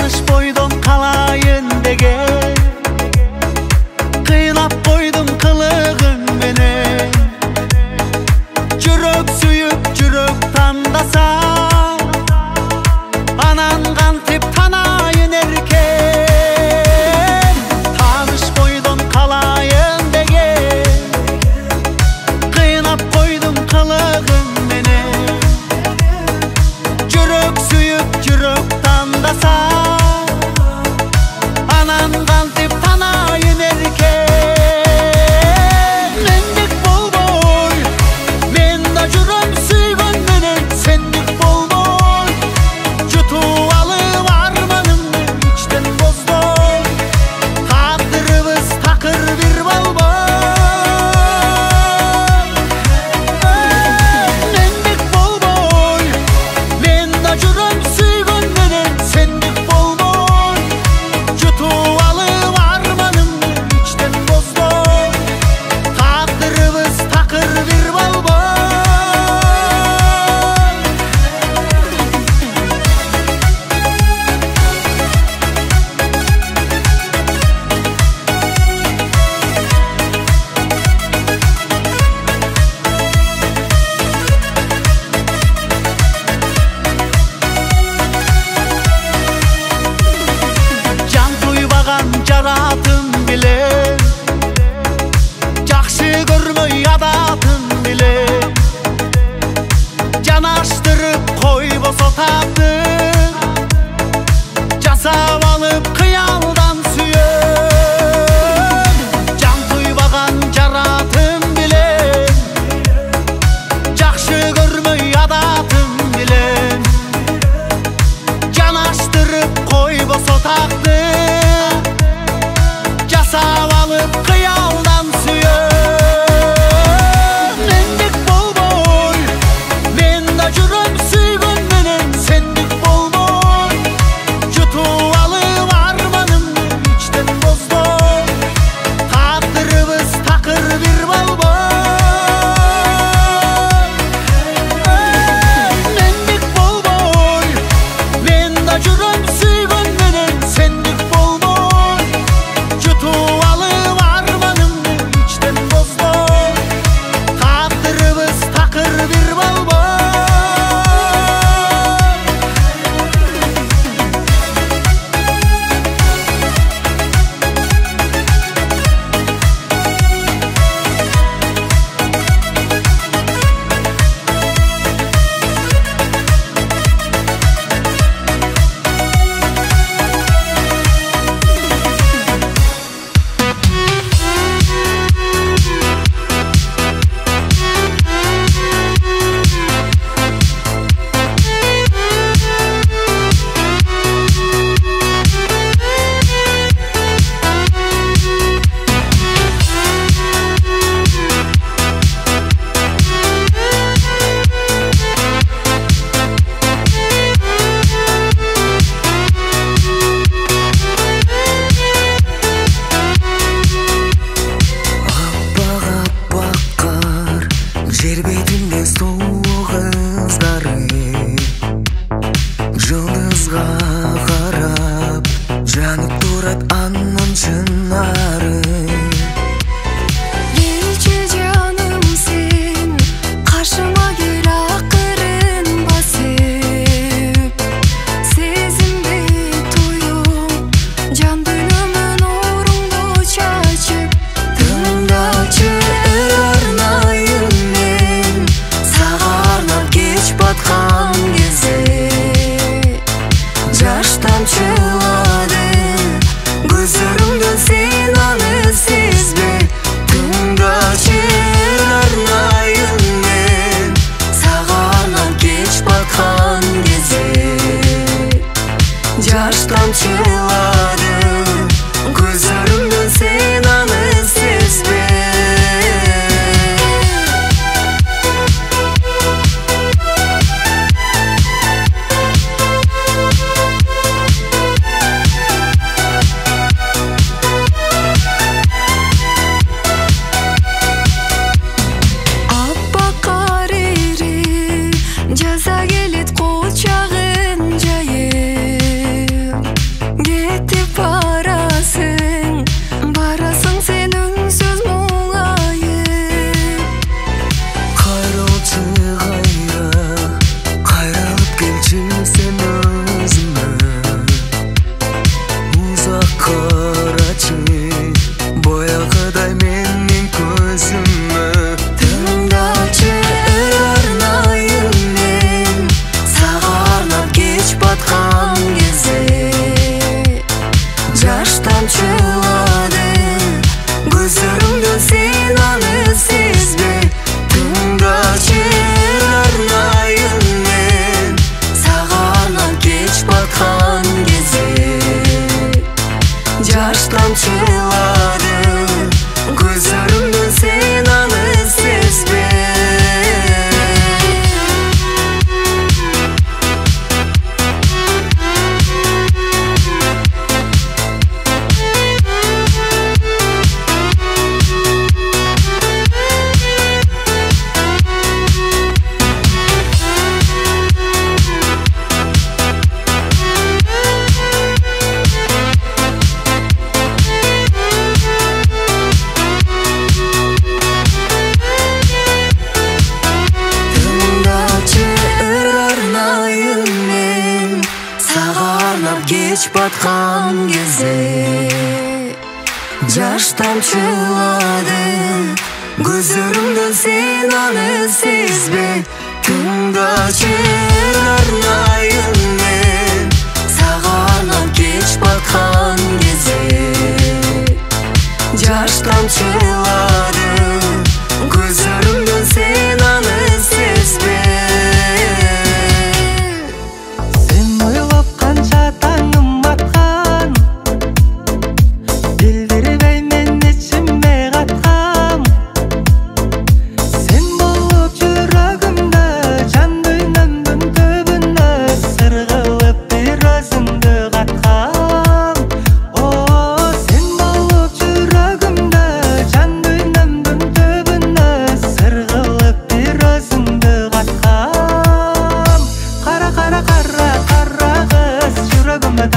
Taныш бойдон калайын деген кыйлап койдум кылыгың менен жүрөк сүйүп жүрөк тандаса анан кантип танайын эркен Таныш бойдон калайын деген кыйлап койдум кылыгың менен жүрөк сүйүп жүрөк тандаса анан кантип танайын эркен Мендик болбой мен да жүрөм сүйгөн менен сендик болбой жутуп алып арманымды ичтен боздой тагдырыбыз такыр бир болбой Мендик болбой мен да жүрөм сүйгөн менен сендик болбой жутуп алып арманымды ичтен боздой тагдырыбыз такыр бир болбой Жан туйбаган жаратым билем жакшы көрмөй адатым билем жанаштырып койбосо тагдыр жасап алып кыялдан сүйөм Жан туйбаган жаратым билем жакшы көрмөй адатым билем жанаштырып койбосо тагдыр жасап алып кыялдан сүйөм Мендик болбой мен да жүрөм сүйгөн менен сендик болбой жутуп алып арманымды ичтен боздой тагдырыбыз такыр бир болбой Мендик болбой мен да жүрөм сүйгөн менен сендик болбой жутуп алып арманымды ичтен боздой тагдырыбыз такыр бир болбой Жер бетинде соолук кыздары жылдызга карап жанып турат анын чынары Келчи жаным сен каршыма кел акырын басып сезимди туюп жан дүйнөмөн нурунду чачып тыңдачы арнайым мен сага арнап кеч баткан кезде жаш тамчылады көзөрүмдөн сен аны сезбе тыңдачы арнайым мен сага арнап кеч баткан кезде жаш тамчылады көзөрүмдөн сен аны сезбе жаза келет кол чагын жайып арнап кеч баткан кезде жаш тамчылады көзлөрүмдөн, сен аны сезбе. Күнгө чейин арнайын мен сага арнап кеч баткан кезде жаш тамчылады көзлөрүмдөн, сен аны сезбе. Сен ойлоп канча таңым аткан, билдирбей мен ичиме каткам. Сен болуп жүрөгүмдө, жан дүйнөмдүн түбүнө сыргылып бир өзүңдү каткам. О, сен болуп жүрөгүмдө, жан дүйнөмдүн түбүнө сыргылып бир өзүңдү каткам. Кара кара кара кара кыз жүрөгүмө